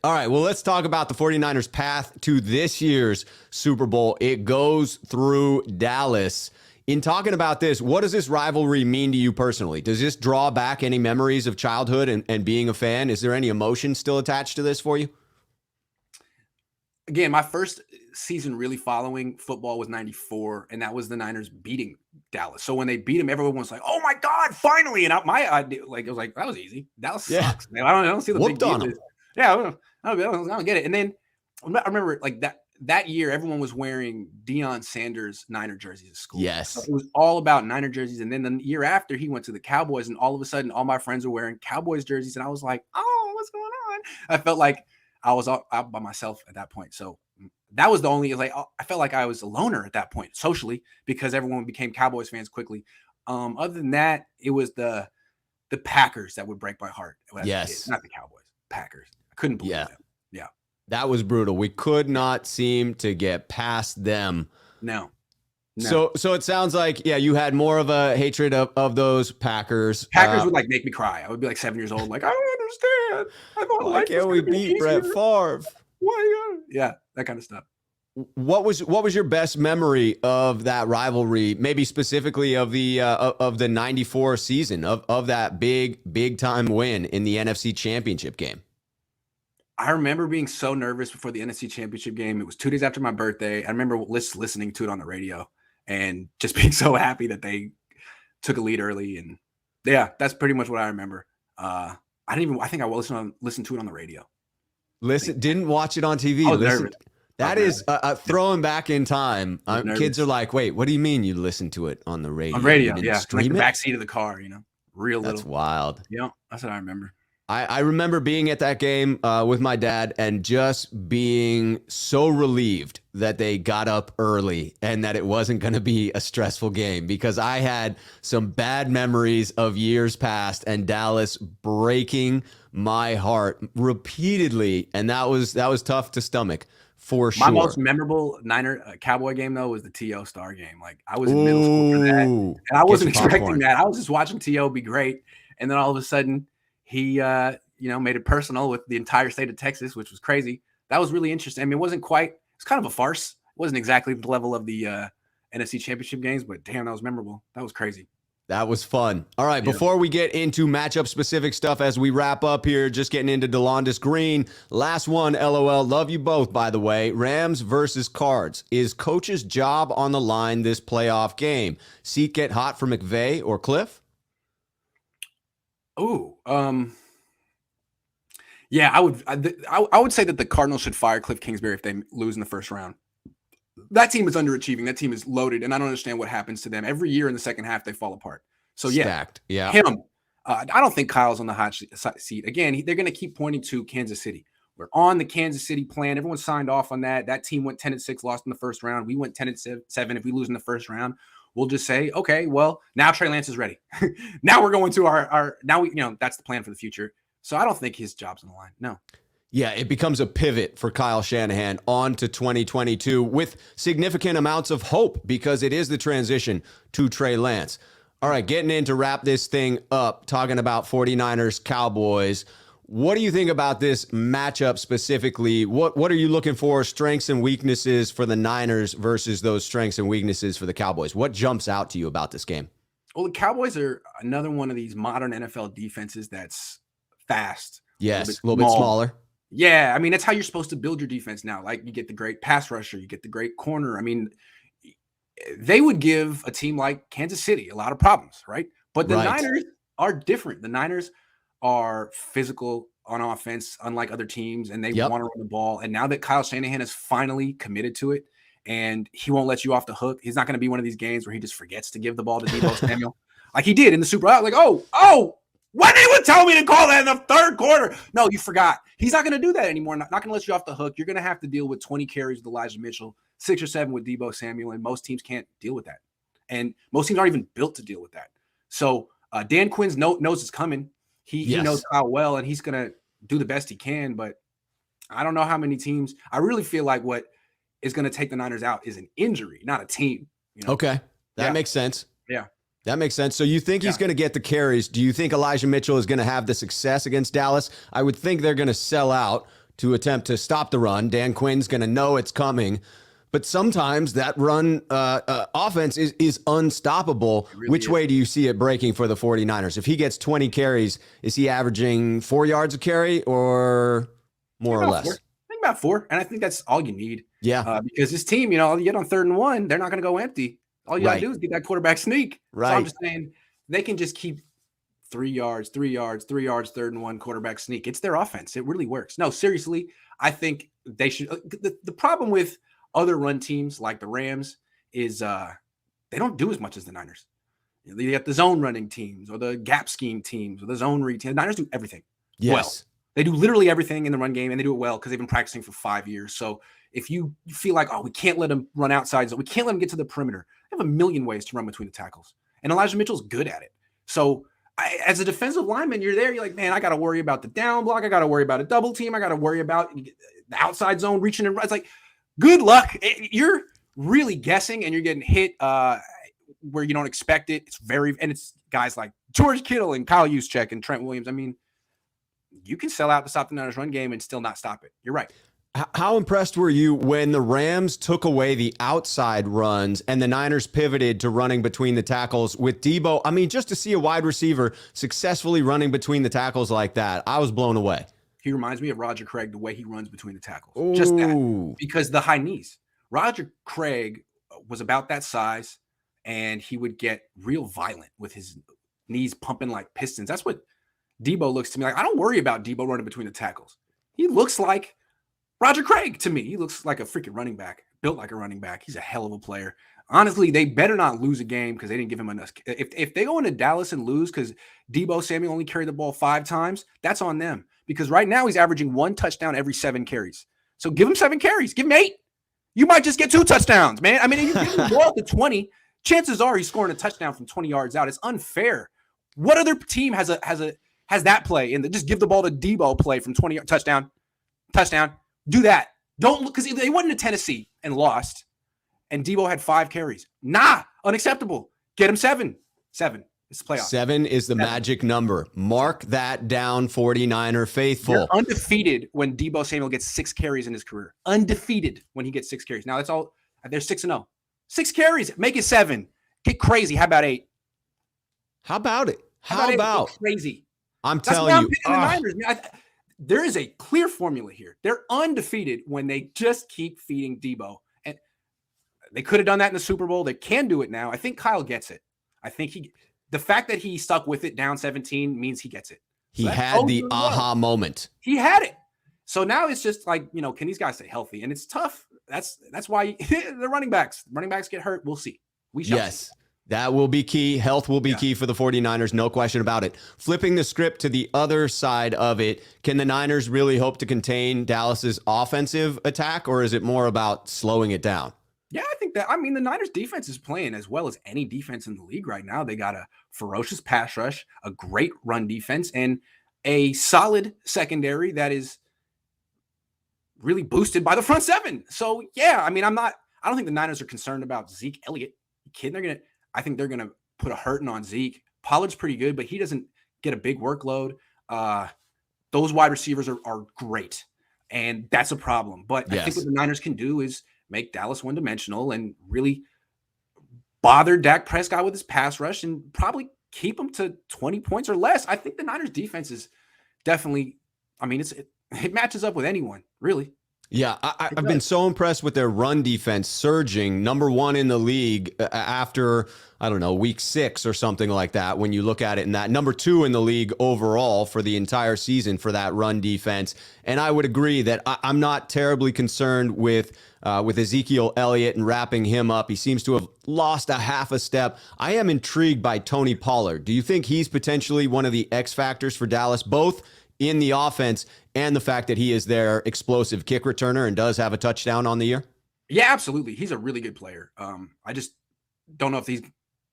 All right, well, let's talk about the 49ers' path to this year's Super Bowl. It goes through Dallas. In talking about this, what does this rivalry mean to you personally? Does this draw back any memories of childhood and being a fan? Is there any emotion still attached to this for you? Again, my first season really following football was 94, and that was the Niners beating Dallas. So when they beat them, everyone was like, oh my God, finally. And my idea, like, it was like, that was easy. Dallas sucks. Man. I don't see the Whooped big on deal. them. Yeah, I don't get it. And then I remember like that year, everyone was wearing Deion Sanders Niner jerseys at school. Yes. So it was all about Niner jerseys. And then the year after, he went to the Cowboys, and all of a sudden, all my friends were wearing Cowboys jerseys. And I was like, oh, what's going on? I felt like I was out by myself at that point. So that was the only, like, I felt like I was a loner at that point socially because everyone became Cowboys fans quickly. Other than that, it was the Packers that would break my heart. Yes. Not the Cowboys, Packers. I couldn't believe them. Yeah. That was brutal. We could not seem to get past them. No. So it sounds like, you had more of a hatred of those Packers. Packers would like make me cry. I would be like 7 years old. Like, I don't understand. I thought why can't we beat Brett Favre? Why? Yeah. That kind of stuff. What was your best memory of that rivalry? Maybe specifically of the 94 season of that big time win in the NFC Championship game. I remember being so nervous before the NFC Championship game. It was 2 days after my birthday. I remember listening to it on the radio and just being so happy that they took a lead early. And yeah, that's pretty much what I remember. I think I listened to it on the radio. Didn't watch it on TV. I was nervous. That is throwing back in time. Kids are like, wait, what do you mean you listened to it on the radio? On radio, yeah. Stream like the it? backseat of the car, real little. That's wild. Yeah, that's what I remember. I remember being at that game with my dad and just being so relieved that they got up early and that it wasn't going to be a stressful game because I had some bad memories of years past and Dallas breaking my heart repeatedly, and that was tough to stomach. For sure. My most memorable Niner Cowboy game, though, was the T.O. Star game. Like, I was in middle school for that, and I wasn't expecting that. I was just watching T.O. be great, and then all of a sudden, he, made it personal with the entire state of Texas, which was crazy. That was really interesting. I mean, it's kind of a farce. It wasn't exactly the level of the NFC Championship games, but damn, that was memorable. That was crazy. That was fun. All right, before we get into matchup-specific stuff as we wrap up here, just getting into DeLondis Green. Last one, LOL. Love you both, by the way. Rams versus Cards. Is coach's job on the line this playoff game? Seat get hot for McVay or Cliff? Yeah, I would say that the Cardinals should fire Cliff Kingsbury if they lose in the first round. That team is underachieving. That team is loaded, and I don't understand what happens to them. Every year in the second half, they fall apart. So, Stacked. Yeah. Him. I don't think Kyle's on the hot seat. Again, they're going to keep pointing to Kansas City. We're on the Kansas City plan. Everyone signed off on that. That team went 10-6, lost in the first round. We went 10-7. If we lose in the first round, we'll just say, okay, well, now Trey Lance is ready. Now we're going to our now we that's the plan for the future. So I don't think his job's on the line. No. Yeah, it becomes a pivot for Kyle Shanahan on to 2022 with significant amounts of hope because it is the transition to Trey Lance. All right, getting in to wrap this thing up, talking about 49ers-Cowboys. What do you think about this matchup specifically? What are you looking for, strengths and weaknesses for the Niners versus those strengths and weaknesses for the Cowboys? What jumps out to you about this game? Well, the Cowboys are another one of these modern NFL defenses that's fast. Yes, a little bit smaller. Yeah, I mean, that's how you're supposed to build your defense now. Like, you get the great pass rusher, you get the great corner. I mean, they would give a team like Kansas City a lot of problems, right? But the Niners are different. The Niners are physical on offense, unlike other teams, and they want to run the ball. And now that Kyle Shanahan has finally committed to it, and he won't let you off the hook, he's not going to be one of these games where he just forgets to give the ball to Deebo Samuel, like he did in the Super Bowl. Like, why they would tell me to call that in the third quarter? No, you forgot. He's not going to do that anymore. Not going to let you off the hook. You're going to have to deal with 20 carries with Elijah Mitchell, 6 or 7 with Deebo Samuel, and most teams can't deal with that. And most teams aren't even built to deal with that. So Dan Quinn's knows it's coming. He knows Kyle well, and he's going to do the best he can. But I don't know how many teams. I really feel like what is going to take the Niners out is an injury, not a team. Okay, that makes sense. Yeah. That makes sense. So you think he's going to get the carries. Do you think Elijah Mitchell is going to have the success against Dallas? I would think they're going to sell out. to attempt to stop the run. Dan Quinn's going to know it's coming. But sometimes that run offense is unstoppable. Really Which is. way do you see it breaking for the 49ers? If he gets 20 carries, is he averaging 4 yards a carry or more or less? I think about 4, and I think that's all you need. Yeah. Because this team, you get on 3rd and 1, they're not going to go empty. All you got to do is get that quarterback sneak. Right. So I'm just saying they can just keep 3 yards, 3 yards, 3 yards, 3rd and 1 quarterback sneak. It's their offense. It really works. No, seriously, I think they should. The problem with other run teams like the Rams is they don't do as much as the Niners. You got the zone running teams or the gap scheme teams or the zone read teams. The Niners do everything well. They do literally everything in the run game, and they do it well because they've been practicing for 5 years. So if you feel like, we can't let them run outside, so we can't let them get to the perimeter, they have a million ways to run between the tackles. And Elijah Mitchell's good at it. So as a defensive lineman, you're there. You're like, man, I got to worry about the down block. I got to worry about a double team. I got to worry about the outside zone reaching and it's like, good luck. You're really guessing, and you're getting hit where you don't expect it. And it's guys like George Kittle and Kyle Juszczyk and Trent Williams. I mean, you can sell out to stop the Niners run game and still not stop it. You're right. How impressed were you when the Rams took away the outside runs and the Niners pivoted to running between the tackles with Deebo? I mean, just to see a wide receiver successfully running between the tackles like that, I was blown away. He reminds me of Roger Craig, the way he runs between the tackles. Ooh. Just that. Because the high knees. Roger Craig was about that size, and he would get real violent with his knees pumping like pistons. That's what Deebo looks to me like. I don't worry about Deebo running between the tackles. He looks like Roger Craig to me. He looks like a freaking running back, built like a running back. He's a hell of a player. Honestly, they better not lose a game because they didn't give him enough. If they go into Dallas and lose because Deebo Samuel only carried the ball 5 times, that's on them. Because right now he's averaging 1 touchdown every 7 carries. So give him 7 carries. Give him 8. You might just get 2 touchdowns, man. I mean, if you give him the ball to 20, chances are he's scoring a touchdown from 20 yards out. It's unfair. What other team has that play in the just give the ball to Deebo play from 20 touchdown? Do that. Don't look because they went into Tennessee and lost, and Deebo had 5 carries. Nah, unacceptable. Get him 7. 7. It's the playoff. 7 is the magic number. Mark that down, 49er faithful. They're undefeated when Deebo Samuel gets 6 carries in his career. Undefeated when he gets 6 carries. Now that's all. They're 6-0. 6 carries. Make it 7. Get crazy. How about 8? How about it? How about crazy? I'm telling you. The Niners. There is a clear formula here. They're undefeated when they just keep feeding Deebo. And they could have done that in the Super Bowl. They can do it now. I think Kyle gets it. I think the fact that he stuck with it down 17 means he gets it. He had the aha moment. He had it. So now it's just like, can these guys stay healthy? And it's tough. That's why the running backs get hurt. We'll see. We shall see. That will be key. Health will be key for the 49ers. No question about it. Flipping the script to the other side of it, can the Niners really hope to contain Dallas's offensive attack, or is it more about slowing it down? Yeah, I think that. I mean, the Niners defense is playing as well as any defense in the league right now. They got a ferocious pass rush, a great run defense, and a solid secondary that is really boosted by the front 7. So, yeah, I mean, I don't think the Niners are concerned about Zeke Elliott. You kidding? I think they're going to put a hurting on Zeke. Pollard's pretty good, but he doesn't get a big workload. Those wide receivers are great, and that's a problem. But I think what the Niners can do is make Dallas one-dimensional and really bother Dak Prescott with his pass rush and probably keep him to 20 points or less. I think the Niners defense is definitely, it matches up with anyone, really. Yeah, I've been so impressed with their run defense surging, number 1 in the league after, week 6 or something like that, when you look at it, and that number 2 in the league overall for the entire season for that run defense. And I would agree that I'm not terribly concerned with Ezekiel Elliott and wrapping him up. He seems to have lost a half a step. I am intrigued by Tony Pollard. Do you think he's potentially one of the X factors for Dallas, both in the offense and the fact that he is their explosive kick returner and does have a touchdown on the year? Yeah, absolutely. He's a really good player. I just don't know if he's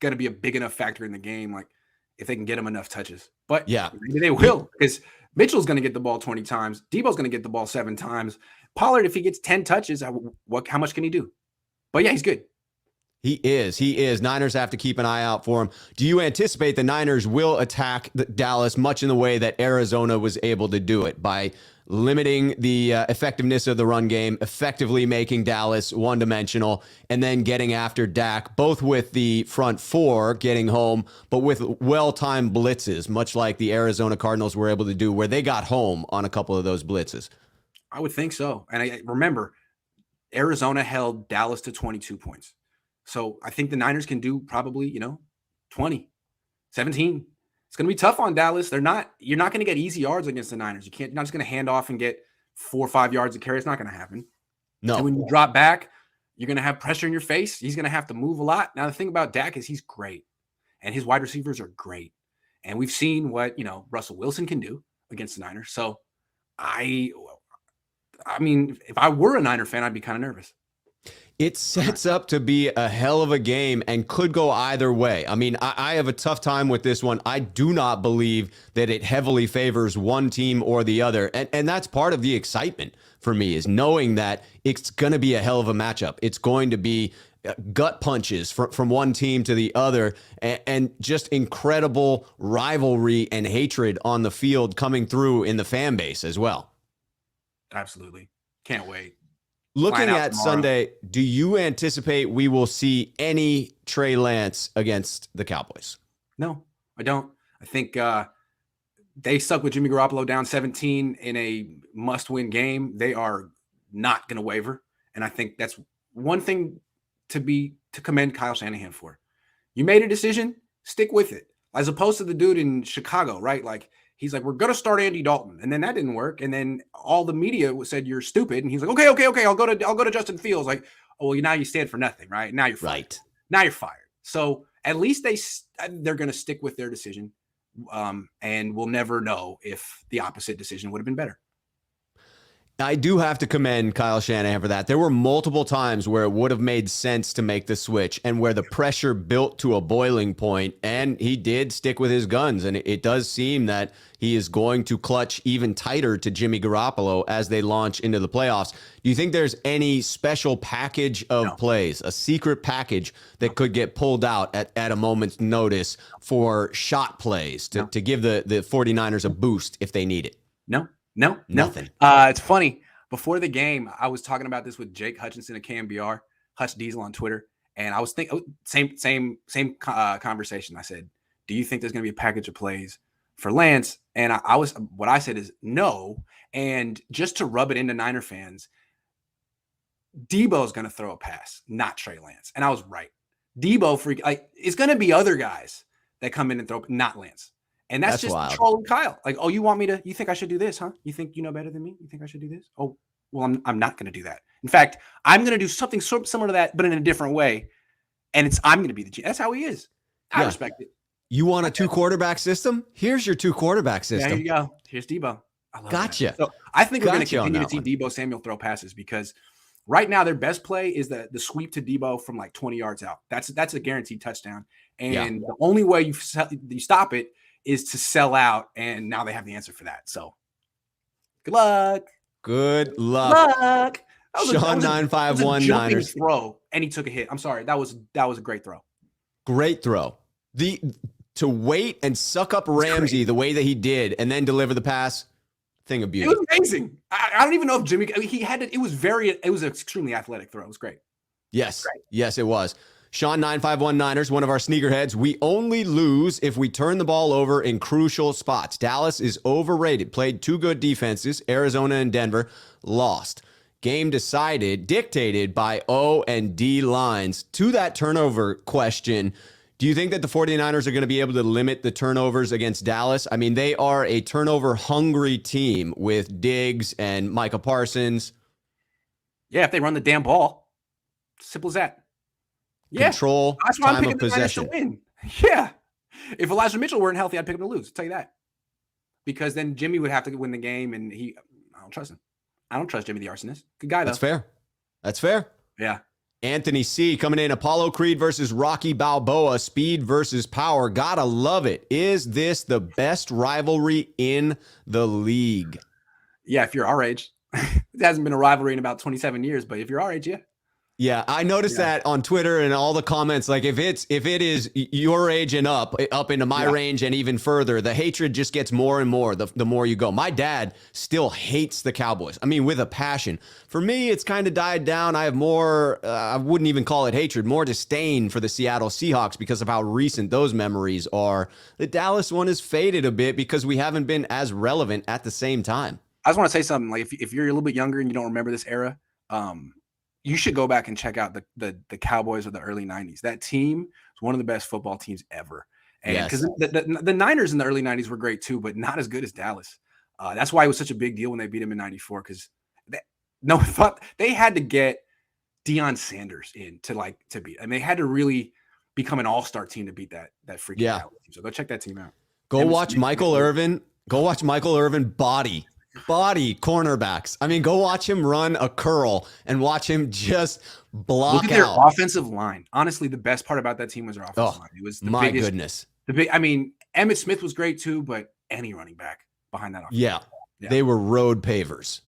going to be a big enough factor in the game, like if they can get him enough touches. But maybe they will, because Mitchell's going to get the ball 20 times. Deebo's going to get the ball 7 times. Pollard, if he gets 10 touches, how much can he do? But yeah, he's good. He is. Niners have to keep an eye out for him. Do you anticipate the Niners will attack Dallas much in the way that Arizona was able to do it, by limiting the effectiveness of the run game, effectively making Dallas one-dimensional, and then getting after Dak, both with the front four getting home, but with well-timed blitzes, much like the Arizona Cardinals were able to do, where they got home on a couple of those blitzes. I would think so. And I remember, Arizona held Dallas to 22 points. So I think the Niners can do probably, 20, 17. It's going to be tough on Dallas. You're not going to get easy yards against the Niners. You're not just going to hand off and get 4 or 5 yards of carry. It's not going to happen. No. And when you drop back, you're going to have pressure in your face. He's going to have to move a lot. Now, the thing about Dak is he's great, and his wide receivers are great. And we've seen what, Russell Wilson can do against the Niners. So I mean, if I were a Niner fan, I'd be kind of nervous. It sets up to be a hell of a game and could go either way. I mean, I have a tough time with this one. I do not believe that it heavily favors one team or the other. And that's part of the excitement for me, is knowing that it's going to be a hell of a matchup. It's going to be gut punches from one team to the other, and just incredible rivalry and hatred on the field coming through in the fan base as well. Absolutely. Can't wait. Looking at Sunday, do you anticipate we will see any Trey Lance against the Cowboys? No, I don't. I think they stuck with Jimmy Garoppolo down 17 in a must-win game. They are not going to waver. And I think that's one thing to commend Kyle Shanahan for. You made a decision, stick with it. As opposed to the dude in Chicago, right? Like, he's like, we're going to start Andy Dalton. And then that didn't work. And then all the media said, you're stupid. And he's like, okay. I'll go to Justin Fields. Like, oh, well, now you stand for nothing, right? Now you're fired. Right. Now you're fired. So at least they're going to stick with their decision. And we'll never know if the opposite decision would have been better. I do have to commend Kyle Shanahan for that. There were multiple times where it would have made sense to make the switch and where the pressure built to a boiling point, and he did stick with his guns. And it does seem that he is going to clutch even tighter to Jimmy Garoppolo as they launch into the playoffs. Do you think there's any special package of plays, a secret package that could get pulled out at a moment's notice for shot plays to give the 49ers a boost if they need it? No. Nothing. It's funny. Before the game, I was talking about this with Jake Hutchinson at KMBR, Hutch Diesel on Twitter, and I was thinking same conversation. I said, "Do you think there's going to be a package of plays for Lance?" And what I said is no. And just to rub it into Niner fans, Deebo's going to throw a pass, not Trey Lance, and I was right. Deebo it's going to be other guys that come in and throw, not Lance. And that's just wild. Trolling Kyle. Like, oh, you think I should do this, huh? You think you know better than me? You think I should do this? Oh, well, I'm not going to do that. In fact, I'm going to do something similar to that, but in a different way. And I'm going to be the G. That's how he is. I respect it. You want a 2-quarterback system? Here's your 2-quarterback system. There you go. Here's Deebo. I love gotcha. That. So I think we're going to continue to see Deebo Samuel throw passes, because right now their best play is the sweep to Deebo from like 20 yards out. That's a guaranteed touchdown. And the only way you stop it is to sell out, and now they have the answer for that. So good luck. Good luck. Sean 9519ers throw, and he took a hit. I'm sorry. That was a great throw. Great throw. To wait and suck up Ramsey the way that he did and then deliver the pass, thing of beauty. It was amazing. I don't even know if Jimmy, he had it. It was an extremely athletic throw. It was great. Yes. Yes, it was. Sean 9519ers, one of our sneakerheads. We only lose if we turn the ball over in crucial spots. Dallas is overrated. Played 2 good defenses. Arizona and Denver lost. Game dictated by O and D lines. To that turnover question, do you think that the 49ers are going to be able to limit the turnovers against Dallas? I mean, they are a turnover-hungry team with Diggs and Micah Parsons. Yeah, if they run the damn ball. Simple as that. Control, that's why time of possession. To win. Yeah. If Elijah Mitchell weren't healthy, I'd pick him to lose. I'll tell you that. Because then Jimmy would have to win the game, and I don't trust him. I don't trust Jimmy the Arsonist. Good guy, though. That's fair. Yeah. Anthony C. coming in. Apollo Creed versus Rocky Balboa. Speed versus power. Gotta love it. Is this the best rivalry in the league? Yeah, if you're our age. It hasn't been a rivalry in about 27 years, but if you're our age, yeah. Yeah, I noticed that on Twitter and all the comments. Like if it is your age and up into my range and even further, the hatred just gets more and more the more you go. My dad still hates the Cowboys. I mean, with a passion. For me, it's kind of died down. I have more, I wouldn't even call it hatred, more disdain for the Seattle Seahawks because of how recent those memories are. The Dallas one has faded a bit because we haven't been as relevant at the same time. I just want to say something. Like if you're a little bit younger and you don't remember this era, you should go back and check out the Cowboys of the early 90s. That team was one of the best football teams ever. And because the Niners in the early 90s were great too, but not as good as Dallas. That's why it was such a big deal when they beat them in 94, because they had to get Deion Sanders in to beat. And they had to really become an all-star team to beat that freaking Dallas team. So go check that team out. Go watch Michael Irvin body cornerbacks. I mean, go watch him run a curl and watch him just block Look at their out. offensive line. Honestly, the best part about that team was their offensive line. It was the biggest, goodness. I mean, Emmitt Smith was great too, but any running back behind that offense. Yeah, they were road pavers.